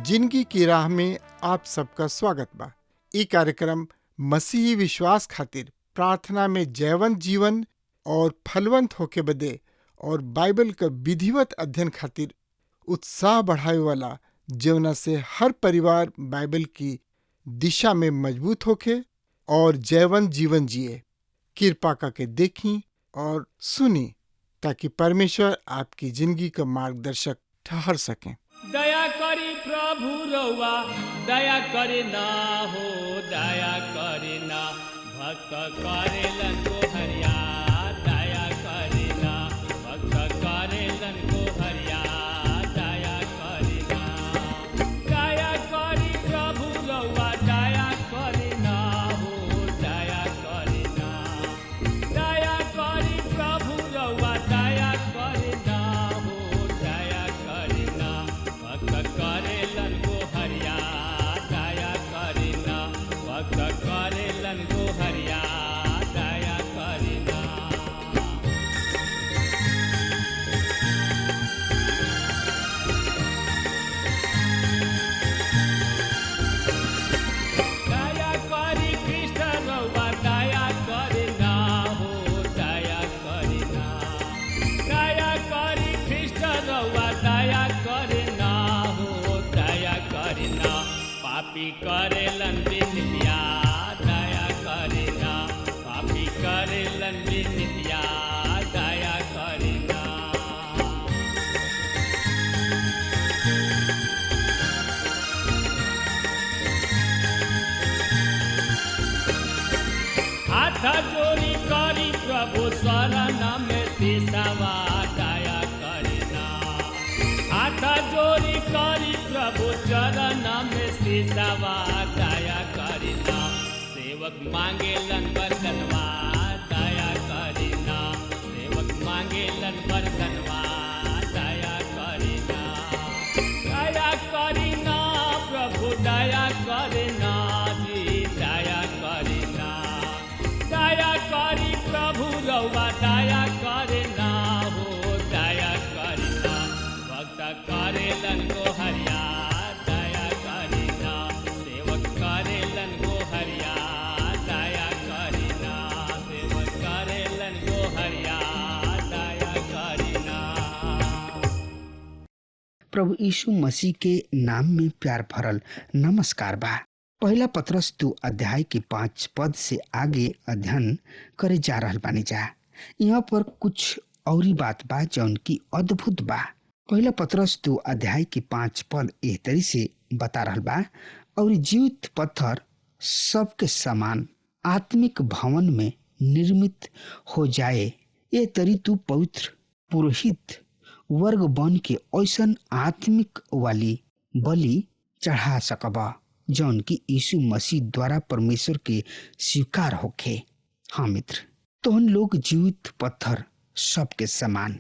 जिंदगी की राह में आप सबका स्वागत बा। ई कार्यक्रम मसीही विश्वास खातिर प्रार्थना में जयवंत जीवन और फलवंत होके बदे और बाइबल का विधिवत अध्ययन खातिर उत्साह बढ़ावे वाला, जवना से हर परिवार बाइबल की दिशा में मजबूत होके और जयवंत जीवन जिए। कृपा करके देखी और सुनी ताकि परमेश्वर आपकी जिंदगी का मार्गदर्शक ठहर सकें। दया करी प्रभु रउआ, दया करे ना हो, दया करे ना। भक्त करेलन को हरिया, दया करे ना। भक्त करेलन को हरिया, दया करे ना। दया करी प्रभु रउआ, दया करे ना हो, दया करे ना। दया करी प्रभु रउआ, दया करे ना हो, दया करे ना। भक्त करेलन को हरिया, दया करे ना। भक्त करेलन को हरिया, दया करे ना। दया करी कृष्ण रउआ, दया करे ना हो, दया करे ना। दया करी कृष्ण रउआ, दया करे ना हो, दया करे ना। पापी करेलन बिनतिया, दया करे ना। पापी करेलन बिनतिया, दया करे ना। हाथ जोड़ी करी प्रभु शरण में सिसवा, दया करे ना। हाथ जोड़ी करी प्रभु चरण में सिसवा, दया करे ना। सेवक मांगेलन वरदनवा, दया करे ना। सेवक मांगेलन वरदनवा, दया करे ना। दया करे ना प्रभु, दया करे ना जी, दया करे ना। दया करी प्रभु रउआ, दया करे ना हो, दया करे ना। भक्त करेलन को हरिया, दया करे ना। सेवक करेलन को हरिया, दया करे ना। सेवक करेलन को हरिया, दया करे ना। प्रभु यीशु मसीह के नाम में प्यार भरल नमस्कार बा। पहला पत्रस 2 अध्याय के 5 पद से आगे अध्ययन करे जा रहल बानी जा। यहाँ पर कुछ औरी बात बा जौन की अद्भुत बा। पहला पत्रस 2 अध्याय के 5 पद एह तरी से बता रहल बा, और जीवित पत्थर सबके समान आत्मिक भवन में निर्मित हो जाए, ये तरी तू पवित्र पुरोहित वर्ग बन के ऐसन आत्मिक वाली बलि चढ़ा सकबा जौन की यीशु मसीह द्वारा परमेश्वर के स्वीकार होखे। हाँ मित्र, तो हम लोग जीवित पत्थर सबके समान,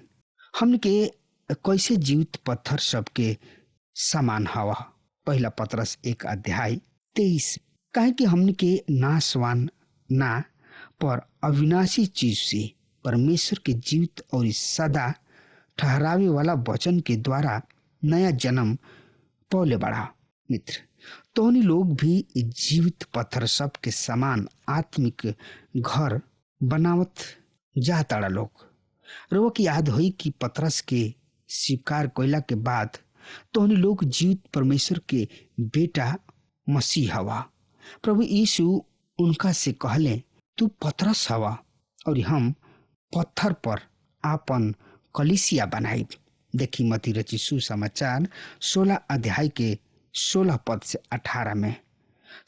हमन के कैसे जीवित पत्थर सबके समान हवा। पहला पत्रस 1 अध्याय 23, काहे कि हमन के नाशवान ना पर अविनाशी चीज से परमेश्वर के जीवित और सदा ठहरावे वाला वचन के द्वारा नया जन्म पौले बढ़ा। मित्र, तोहनी लोग भी जीवित पत्थर सब के समान आत्मिक घर बनावत जाताड़ा लोग। रोवा की याद हुई कि पतरस के स्वीकार कोयला के बाद तोहनी लोग जीवित परमेश्वर के बेटा मसीह हवा। प्रभु यीशु उनका से कहले, तू पतरस हवा और हम पत्थर पर आपन कलीसिया बनाई। देखी मती रची सुसमाचार 16 अध्याय के 16 पद से 18 में।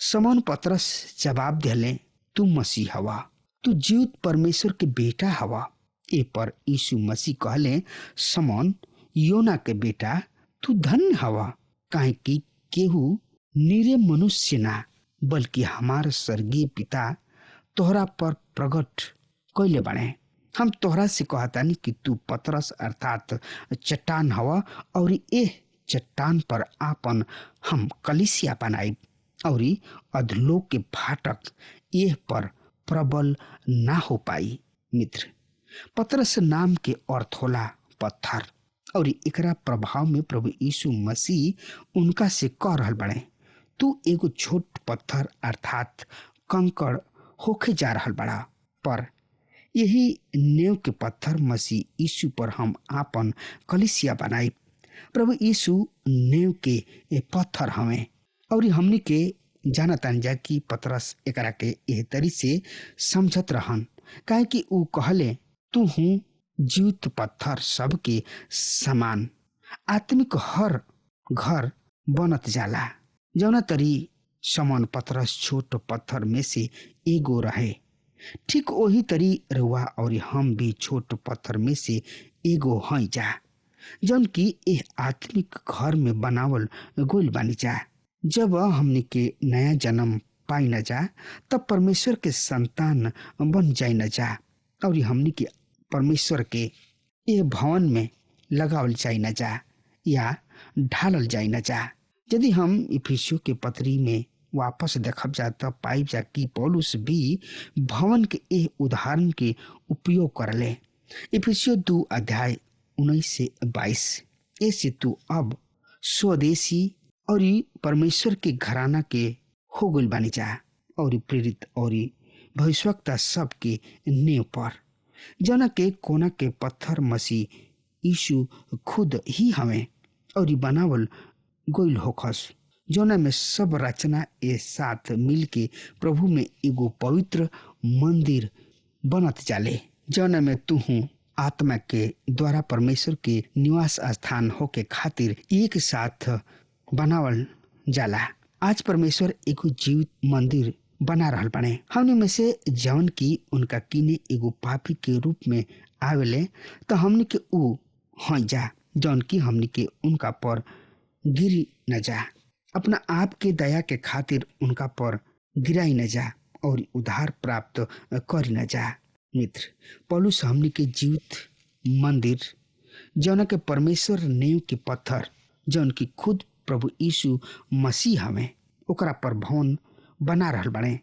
समौन पतरस जवाब दिले, तू मसीह हवा, तू जीवित परमेश्वर के बेटा हवा। ए पर यीशु मसीह कहले, समौन योना के बेटा, तू धन्य हवा, काहे कि केहू निरे मनुष्य ना बल्कि हमार स्वर्गीय पिता तोहरा पर प्रकट कैले बने। हम तोहरा से कहतानी कि तू पतरस अर्थात चट्टान हवा, और एह चट्टान पर आपन हम कलिसिया बनाई, और अधलोक के फाटक एह पर प्रबल ना हो पाई। मित्र, पतरस नाम के अर्थ होला पत्थर, और एकरा प्रभाव में प्रभु यीशु मसीह उनका से कह रहल बने, तू एगो छोट पत्थर अर्थात कंकड़ होके जा रहल बड़ा, पर यही नेव के पत्थर मसीह यीशु पर हम आपन कलिसिया बनाई। प्रभु यीशु नेव के पत्थर हमें, और हमनी के जानतान जा कि पतरस एकरा के एह तरी से समझत रहन, काहे कि ऊ कहले, तू हूँ जीवित पत्थर सब के समान आत्मिक हर घर बनत जाला। जौना तरी समौन पतरस छोट पत्थर में से एगो रहे, ठीक वही तरी रउआ और हम भी छोट पत्थर में से एगो हई जा, जौन की एह आत्मिक घर में बनावल गोल बानी जा। जब हमने के नया जन्म पाई न जा, तब परमेश्वर के संतान बन जाई न जा, और हमने के परमेश्वर के एह भवन में लगावल जाई न जा या ढालल जाई न जा। यदि हम इफिसियों के पत्री में वापस देखब जा, तब पाई जा कि पौलुस भी भवन के एह उदाहरण के उपयोग करले। इफिसियो 2 अध्याय 19 से 22, ऐसे तू अब स्वदेशी और परमेश्वर के घराना के हो गइल बानी जा, और प्रेरित और भविष्यवक्ता सब के नेव पर, जना के कोना के पत्थर मसीह यीशु खुद ही हमें और बनावल गोइल होखस, जोना में सब रचना एक साथ मिल के प्रभु में एगो पवित्र मंदिर बनत जाले, जोना में तू हूँ आत्मा के द्वारा परमेश्वर के निवास स्थान होके खातिर एक साथ बनावल जाला। आज परमेश्वर एगो जीवित मंदिर बना रहल बने। हमने में से जौन की उनका किने एगो पापी के रूप में आवेले, तो हमने के ऊ हई जा, जौन की हमने के उनका पर गिरी न जा, अपना आप के दया के खातिर उनका पर गिराई न जा और उद्धार प्राप्त करी न जा। मित्र, पौलुस हमने के जीवित मंदिर, जौन के परमेश्वर नेव के पत्थर, जौन की खुद प्रभु यीशु मसीह हमें ओकरा पर भवन बना रहल बने।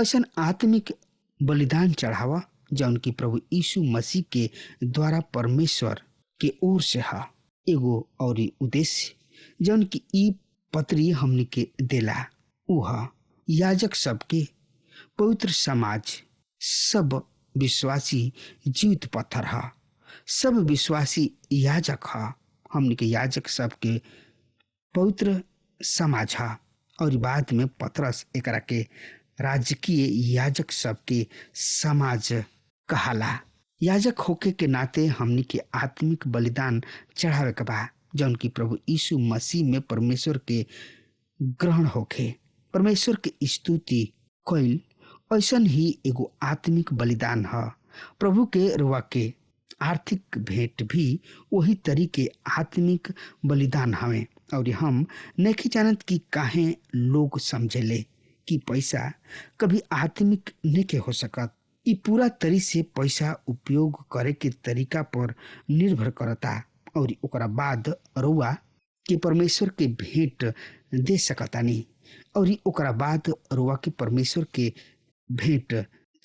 ऐसन आत्मिक बलिदान चढ़ावा जौन की प्रभु यीशु मसीह के द्वारा परमेश्वर के ओर से है। एगो और उद्देश्य जौन की ई पत्री हमने के देला, उह याजक सबके पवित्र समाज, सब विश्वासी जीवित पत्थर है, सब विश्वासी याजक है। हमने के याजक सबके पवित्र समाज है, और बाद में पतरस एकरा के राजकीय याजक सबके समाज कहाला। याजक होके के नाते हमनी के आत्मिक बलिदान चढ़ावे के बा, जौन की प्रभु यीशु मसीह में परमेश्वर के ग्रहण होके परमेश्वर के स्तुति कइल ऐसन ही एगो आत्मिक बलिदान है। प्रभु के रुआ के आर्थिक भेंट भी वही तरीके आत्मिक बलिदान हवे, और हम नहीं जानत कि काहे लोग समझेले कि पैसा कभी आत्मिक नहीं हो सकत। ई पूरा तरी से पैसा उपयोग करे के तरीका पर निर्भर करता, और ओकरा बाद रुआ के परमेश्वर के भेंट दे सकतानी, और ओकरा बाद रुआ के परमेश्वर के भेंट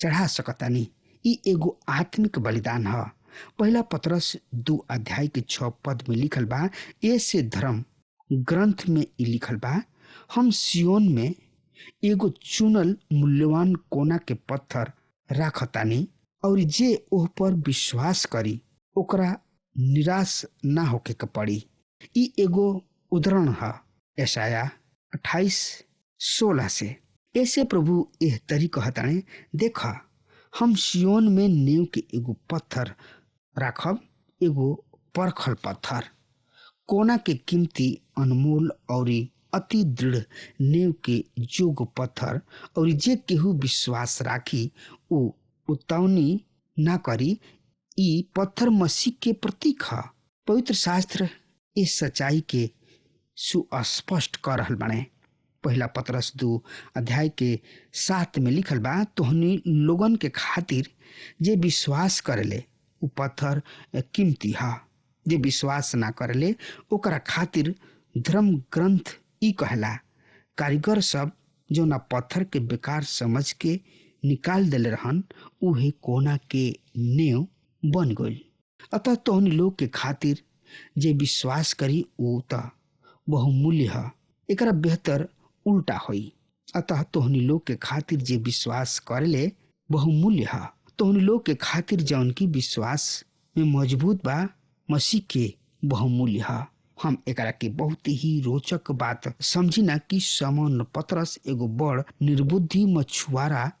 चढ़ा सकतानी। ई एगो आत्मिक बलिदान है। पहला पतरस 2 अध्याय के 6 पद में लिखल बा, ऐसे धर्म ग्रंथ में लिखल बा, हम सियोन में एगो चुनल मूल्यवान कोना के पत्थर राखतानी, और जे ओह पर विश्वास करी ओकरा निराश ना होके के पड़ी। ई एगो उदाहरण है यशाया 28:16 से। ऐसे प्रभु एह तरी कहताने, देखा हम सियोन में नेव के एगो पत्थर राखब, एगो परखल पत्थर, कोना के कीमती अनमोल और अति दृढ़ नेव के जोग पत्थर, और जे केहू विश्वास राखी उ उतावनी ना करी ई पत्थर मसीह के प्रतीक है। पवित्र शास्त्र इस सच्चाई के सुस्पष्ट कर रहल बाड़े। पहला पतरस 2:7 में लिखल बा, तोहनी लोगन के खातिर जे विश्वास करेले उ पत्थर कीमती है, जे विश्वास ना करेले ओकरा खातिर धर्म ग्रंथ ई कहला, कारीगर सब जो ना पत्थर के बेकार समझ के निकाल देले रहन उहे कोना के नेव बन गइल। अतः तोहनी लोग के खातिर जे विश्वास करी उ त बहुमूल्य है, एकरा बेहतर उल्टा होई। अतः तोहनी लोग के खातिर जे विश्वास करेले बहुमूल्य है। तोहनी लोग के खातिर जौन की विश्वास में मजबूत बा मसीह के बहुमूल्य है। हम एकरा के बहुत ही रोचक बात समझी ना कि समौन पतरस एगो बड़ निर्बुद्धि मछुआरा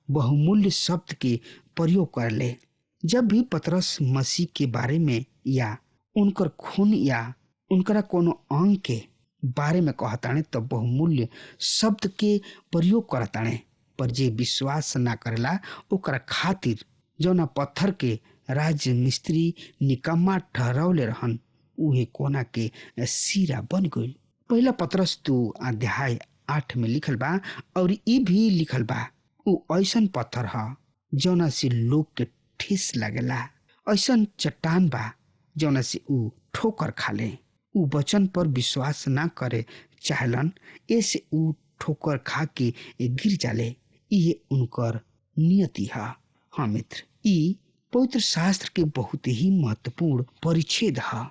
बहुमूल्य शब्द के प्रयोग करले। जब भी पतरस मसीह के बारे में या उनकर खून या उनकरा कोनो अंग के बारे में कहताने तो बहुमूल्य शब्द के प्रयोग करताने, पर जे विश्वास ना करेला ओकरा खातिर जौना पत्थर के राज मिस्त्री निकम्मा ठहरावले रहन उहे कोना के सिरा बन गइल। पहला पतरस 2:8 में लिखल बा, और ई भी लिखल बा, उ ऐसन पत्थर ह जौना से लोग के ठेस लागेला, ऐसन चट्टान बा जौना से उ ठोकर खाले। उ वचन पर विश्वास ना करे चाहलन, ऐसे उ ठोकर खा के गिर जाले। ये उनकर नियति है। हाँ मित्र, ई पवित्र शास्त्र के बहुत ही महत्वपूर्ण परिच्छेद है।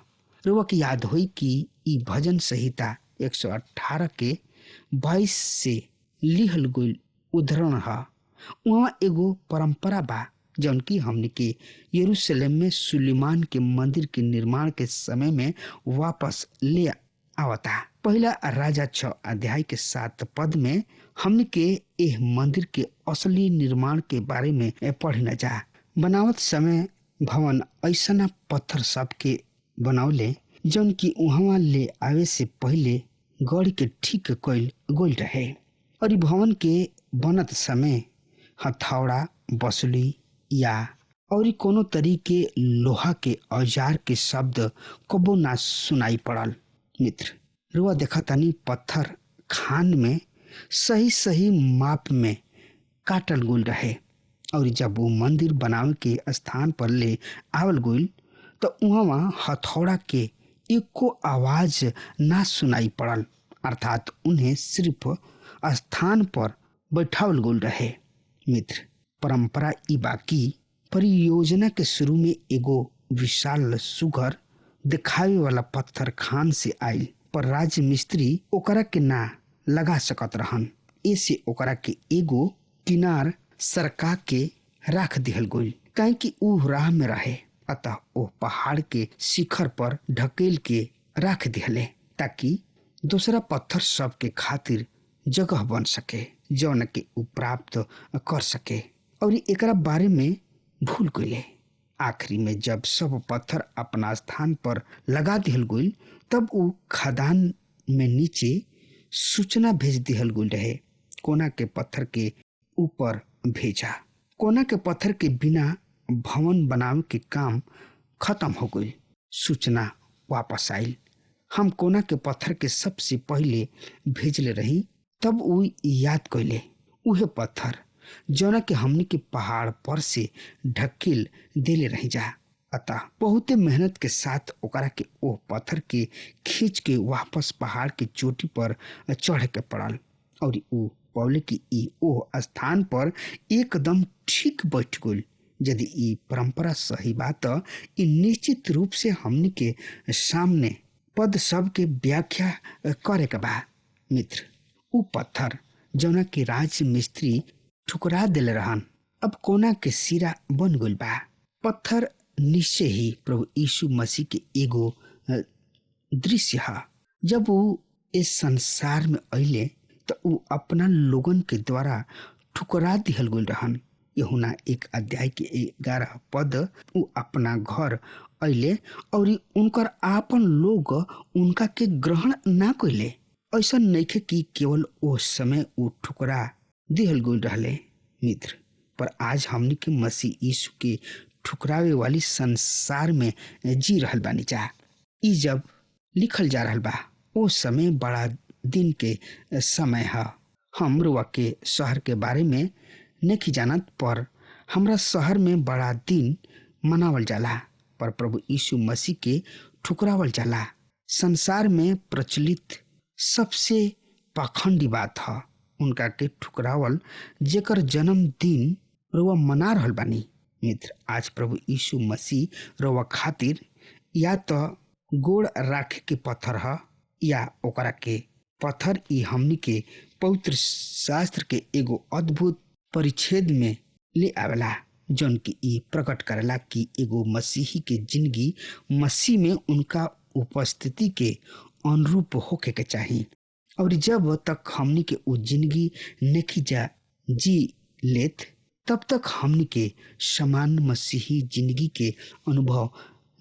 रउआ के याद होई कि ई भजन संहिता 118 के 22 से लिहल गइल उद्धरण है। वहाँ एगो परंपरा बा जौन की हमने के यरूशलेम में सुलेमान के मंदिर के निर्माण के समय में वापस ले आवता। पहला राजा 6:7 में हमने के एह मंदिर के असली निर्माण के बारे में पढ़ न जा। बनावत समय भवन ऐसा पत्थर सब के बनावले जौन की वहाँ ले आवे से पहले गढ़ के ठीक कइल गइल रहे, और ई भवन के बनत समय हथौड़ा, बसुली या और कोनो तरीके लोहा के औजार के शब्द कबो ना सुनाई पड़ल। मित्र, रुआ देखा तनी पत्थर खान में सही सही माप में काटल गइल रहे, और जब वो मंदिर बनावे के स्थान पर ले आवल गइल तो वहाँ हथौड़ा के एको आवाज ना सुनाई पड़ल, अर्थात उन्हें सिर्फ स्थान पर बैठावल गइल रहे। मित्र, परंपरा ई बाकी परियोजना के शुरू में एगो विशाल सुघर दिखावे वाला पत्थर खान से आयल, पर राज मिस्त्री ओकरा के ना लगा सकत रहन। ऐसे ओकरा के एगो किनार सरका के रख दिहल गइल, काहे कि ऊ राह में रहे। अतः ओ पहाड़ के शिखर पर ढकेल के रख दिहले ताकि दूसरा पत्थर सब के खातिर जगह बन सके जौन के ऊ प्राप्त कर सके, और एकरा बारे में भूल गइले। आखिरी में जब सब पत्थर अपना स्थान पर लगा दिहल गइल तब ऊ खदान में नीचे सूचना भेज दिहल गइल रहे, कोना के पत्थर के ऊपर भेजा। कोना के पत्थर के बिना भवन बनावे के काम खत्म हो गइल। सूचना वापस आइल, हम कोना के पत्थर के सबसे पहले भेजले रही। तब ऊ याद कइले उहे पत्थर जौना के हमने के पहाड़ पर से ढकेल देले रही जा। अतः बहुते मेहनत के साथ ओकरा के ओ पत्थर के खींच के वापस पहाड़ के चोटी पर चढ़ के पड़ल, और ऊ पौले की ई ओ स्थान पर एकदम ठीक बैठ गइल। यदि ई परंपरा सही बात ई निश्चित रूप से हमने के सामने पद सब के व्याख्या करे के बा। मित्र, ऊ पत्थर जौना के राज मिस्त्री ठुकरा दिले रहन अब कोना के सिरा बन गइल बा। पत्थर निश्चय ही प्रभु यीशु मसीह के एगो दृश्य है। जब वो इस संसार में अइले तो ऊ अपना लोगन के द्वारा ठुकरा दिहल गइल रहन। यूहन्ना 1:11 ऊ अपना घर अइले और उनकर आपन लोग उनका के ग्रहण ना कइले। ऐसा नइखे कि केवल ओ समय ऊ ठुकरा दिहल गइल रहले मित्र, पर आज हमनी के मसीह यीशु के ठुकरावे वाली संसार में जी रहल बानी जा। ई जब लिखल जा रहल बा ओ समय बड़ा दिन के समय है। हम रुआ के शहर के बारे में नहीं जानत, पर हमरा शहर में बड़ा दिन मनावल जाला, पर प्रभु यीशु मसीह के ठुकरावल जाला। संसार में प्रचलित सबसे पाखंडी बात है उनका के ठुकरावल, जेकर जन्मदिन रुआ मना रहल बानी। मित्र, आज प्रभु यीशु मसीह रुआ खातिर या तो गोड़ राखे के पत्थर है या ओकरा के पत्थर ई हमनी के पवित्र शास्त्र के एगो अद्भुत परिच्छेद में ले आवेला, जौन की ई प्रकट करेला कि एगो मसीही के जिंदगी मसीह में उनका उपस्थिति के अनुरूप होके के चाहिए। और जब तक हमनी के वो जिंदगी नहीं जी लेत, तब तक हमनी के समान मसीही जिंदगी के अनुभव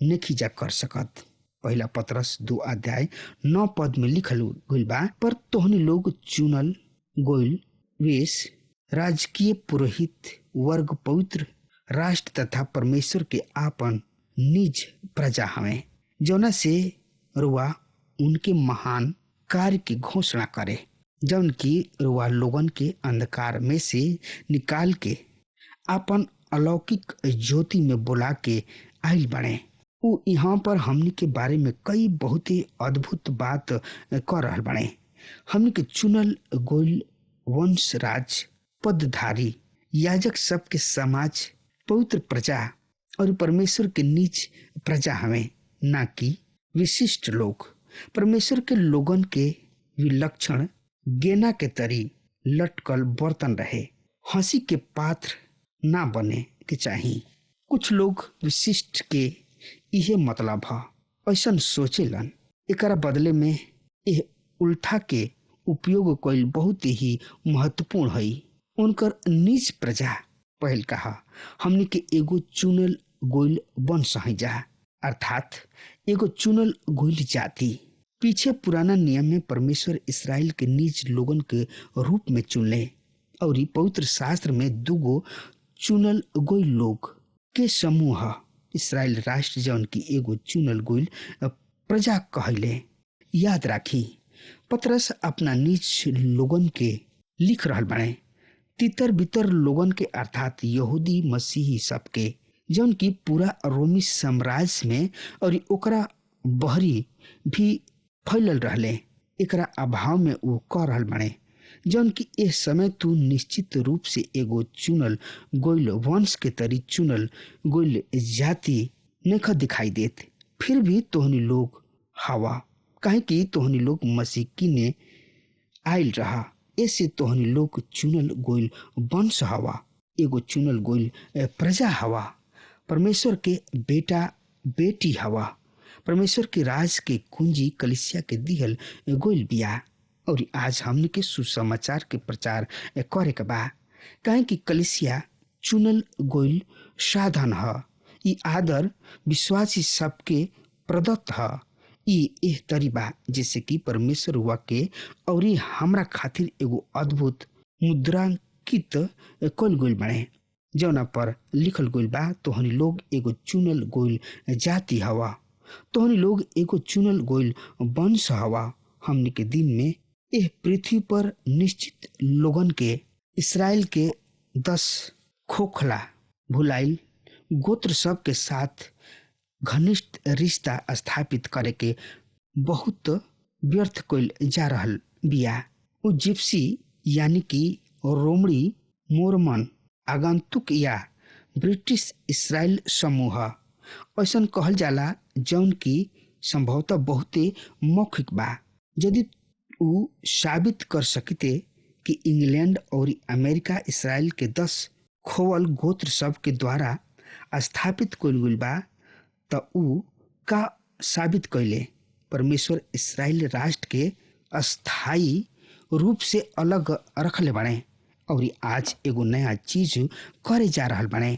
नहीं कर सकत। पहला पतरस 2:9 में लिखल गइल बा, पर तोहनी लोग चुनल गोइल वेश, राजकीय पुरोहित वर्ग, पवित्र राष्ट्र तथा परमेश्वर के आपन निज प्रजा हमें, जौना से रुआ उनके महान कार्य की घोषणा करे, जौन की रुआ लोगन के अंधकार में से निकाल के आपन अलौकिक ज्योति में बुला के आइल बने। उ यहाँ पर हमनी के बारे में कई बहुत ही अद्भुत बात कर रहल बने। हमनी के चुनल गोइल वंश, राज, पदधारी, याजक सब के समाज, पवित्र प्रजा और परमेश्वर के निज प्रजा हमें, ना कि विशिष्ट लोग। परमेश्वर के लोगन के विलक्षण गेना के तरी लटकल बर्तन रहे, हंसी के पात्र ना बने के चाहिए। कुछ लोग विशिष्ट के इहे मतलब है ऐसा सोचेलन, एकरा बदले में यह उल्टा के उपयोग कईल बहुत ही महत्वपूर्ण है। उनकर निज प्रजा पहल कहा हमनी के एगो चुनल गोइल वंश है जा, अर्थात एगो चुनल गोइल जाति। पीछे पुराना नियम में परमेश्वर इस्राएल के निज लोगन के रूप में चुनले और पवित्र शास्त्र में दुगो चुनल गोइल लोग के समूह इस्राएल राष्ट्र जौन की एगो चुनल गोइल प्रजा कहले। याद राखी, पतरस अपना निज लोगन के लिख रहल बने, तितर बितर लोगन के अर्थात यहूदी मसीही सबके, जौन की पूरा रोमी साम्राज्य में और ओकरा बहरी भी फैलल रहले। एकरा अभाव में वो कह रहल बने, जौन की इस समय तू निश्चित रूप से एगो चुनल गोइल वंश के तरी चुनल गोइल जाति नहीं दिखाई देत, फिर भी तोहनी लोग हवा, काहे कि तोहनी लोग मसीह की ने आयल रहा, ऐसे तोहनी लोग चुनल गोइल वंश हवा, एगो चुनल गोइल प्रजा हवा, परमेश्वर के बेटा बेटी हवा, परमेश्वर के राज के कुंजी कलिसिया के दिहल गोइल बिया। और आज हमने के सुसमाचार के प्रचार करे के बा, काहे कि कलिसिया चुनल गोइल साधन है। ई आदर विश्वासी सबके प्रदत्त है। ई एह तरीबा जैसे कि परमेश्वर हुआ के और हमरा खातिर एगो अद्भुत मुद्रांकित कल गोइल बने, जौना पर लिखल गोइल बा, तोहनी लोग एगो चुनल गोइल जाति हवा, तोहनी लोग एगो चुनल गोइल वंश हवा। हमने के दिन में यह पृथ्वी पर निश्चित लोगन के इस्राएल के 10 खोखला भुलाइल गोत्र सब के साथ घनिष्ठ रिश्ता स्थापित करे के बहुत व्यर्थ कइल जा रहल बिया। वो जिप्सी यानी कि रोमड़ी, मोरमन, आगंतुक या ब्रिटिश इस्राएल समूह ऐसा कहल जाला, जौन की संभवतः बहुते मौखिक बा। यदि उ साबित कर सकते कि इंग्लैंड और अमेरिका इस्राएल के 10 खोवल गोत्र सब के द्वारा स्थापित कइल गइल बा, त उ का साबित कइले परमेश्वर इस्राएल राष्ट्र के अस्थायी रूप से अलग रखले बने और आज एगो नया चीज करे जा रहल बने।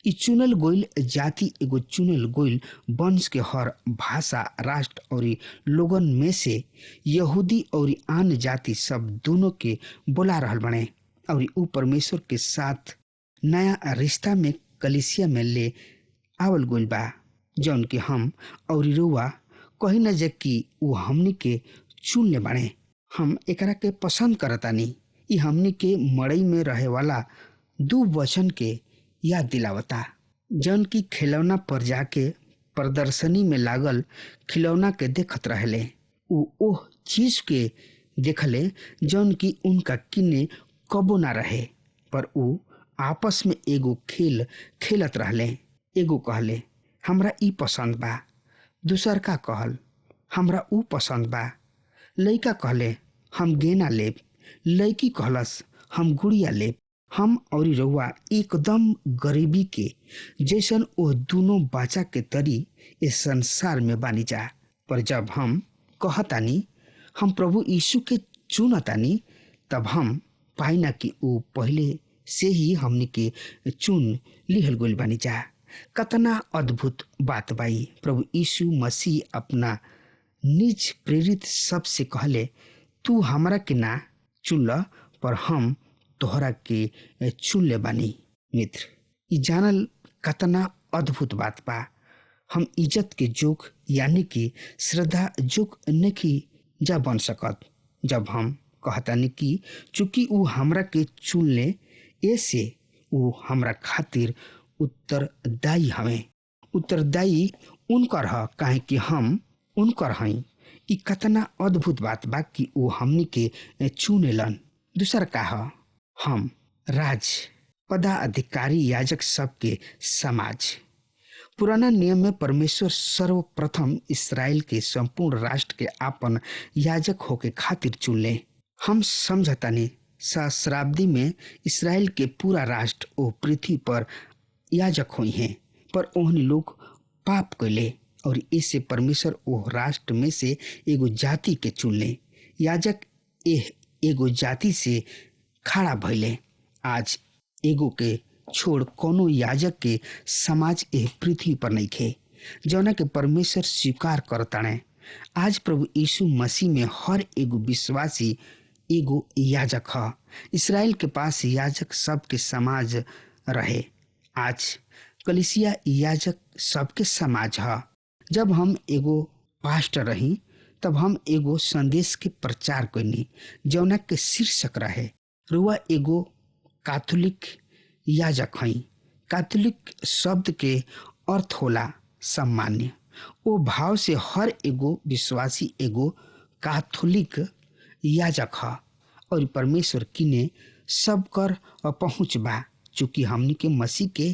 ई चुनल गोइल जाति एगो चुनल गोइल वंश के हर भाषा, राष्ट्र और लोगन में से यहूदी और आन जाति सब दोनों के बुला रहल बने और उ परमेश्वर के साथ नया रिश्ता में कलिसिया में ले आवल गोल बा जौन कि हम और रउआ कही न जे कि ऊ हमनी के चुन ले बाड़े। हम एकरा के पसंद करतानी। ई हमनी के मड़ई में रहे वाला 2 वचन के याद दिलावता जौन की खिलौना पर जाके प्रदर्शनी में लागल खिलौना के देखत रहले। ऊ ओह चीज के देखले जौन की उनका किन्ने कबो ना रहे, पर ऊ आपस में एगो खेल खेलत रहले। एगो कहले हमरा ई पसंद बा, दूसर का कहल हमरा ऊ पसंद बा। लइका कहले हम गेना लेब, लइकी कहलस हम गुड़िया लेब। हम और रउआ एकदम गरीबी के जैसन ओ दोनों बाचा के तरी इस संसार में बानी जा। पर जब हम कहतानी हम प्रभु यीशु के चुनतानी, तब हम पाइना कि ऊ पहले से ही हमनी के चुन लिहल गइल बानी जा। कतना अद्भुत बात बाई। प्रभु यीशु मसीह अपना निज प्रेरित सबसे कहले तू हमरा के ना चुनल, पर हम तोहरा के चुन ले बानी। मित्र, ई जानल कतना अद्भुत बात बा। हम इज्जत के जोग यानी कि श्रद्धा जोग नहीं जा बन सकत जब हम कहतानी कि चूंकि ऊ हमरा के चुन ले, ऐसे ऊ हमरा खातिर उत्तरदायी हवे। उत्तरदायी उनकर ह काहे कि हम उनकर हई। ई कतना अद्भुत बात बा कि ऊ हमनी के चुनेलन। दूसर का ह हम राज पदाधिकारी याजक सबके समाज। पुराना नियम में परमेश्वर सर्वप्रथम इसराइल के संपूर्ण राष्ट्र के आपन याजक होके खातिर चुनले। हम समझतानी सहस्राब्दी में इसराइल के पूरा राष्ट्र ओ पृथ्वी पर याजक हुई हैं, पर ओहनी लोग पाप कैले और इससे परमेश्वर ओ राष्ट्र में से एगो जाति के चुनले। याजक एगो जाति से खड़ा भइले। आज एगो के छोड़ कोनो याजक के समाज एह पृथ्वी पर नहीं खे जौना के परमेश्वर स्वीकार करताणे। आज प्रभु यीशु मसीह में हर एगो विश्वासी एगो याजक ह। इसराइल के पास याजक सबके समाज रहे। आज कलीसिया याजक सबके समाज ह। जब हम एगो पास्टर रही तब हम एगो संदेश के प्रचार करनी जौना के शीर्षक रहे रुआ एगो कैथोलिक याजक हई। कैथोलिक शब्द के अर्थ होला सम्मान्य। ओ भाव से हर एगो विश्वासी एगो कैथोलिक याजक ह और परमेश्वर किने सब कर पहुँच बा। चूंकि हमनी के मसीह के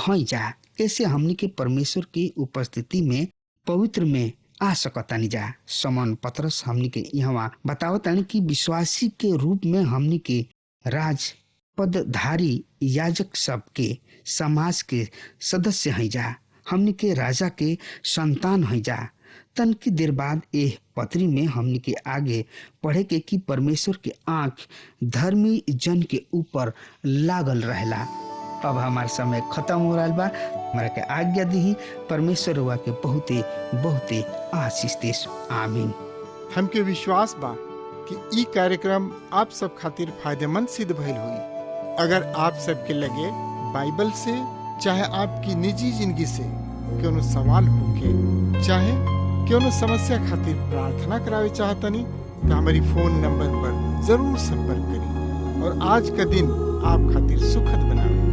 हई जा, ऐसे हमनी के परमेश्वर की उपस्थिति में पवित्र में आ सकतानी जा। समन पतरस हमनी के यहाँ बतावतानी कि विश्वासी के रूप में हमनी के राज पदधारी याजक सब के समाज के सदस्य हैं जा। हमनी के राजा के संतान हैं जा। तन की देर बाद एह पत्री में हमनी के आगे पढ़े के कि परमेश्वर के आंख धर्मी जन के ऊपर लागल रहेला। अब हमार समय खत्म हो रहा बा। हमारा के आज्ञा दी। परमेश्वर हुआ के बहुते बहुते आशीष देश। आमीन। हमके विश्वास बा कि ई कार्यक्रम आप सब खातिर फायदेमंद सिद्ध भइल हुई। अगर आप सबके लगे बाइबल से चाहे आपकी निजी जिंदगी से कोनो सवाल होके चाहे कोनो समस्या खातिर प्रार्थना करावे चाहतनी तो हमारी फोन नंबर पर जरूर संपर्क करें और आज का दिन आप खातिर सुखद बनावे।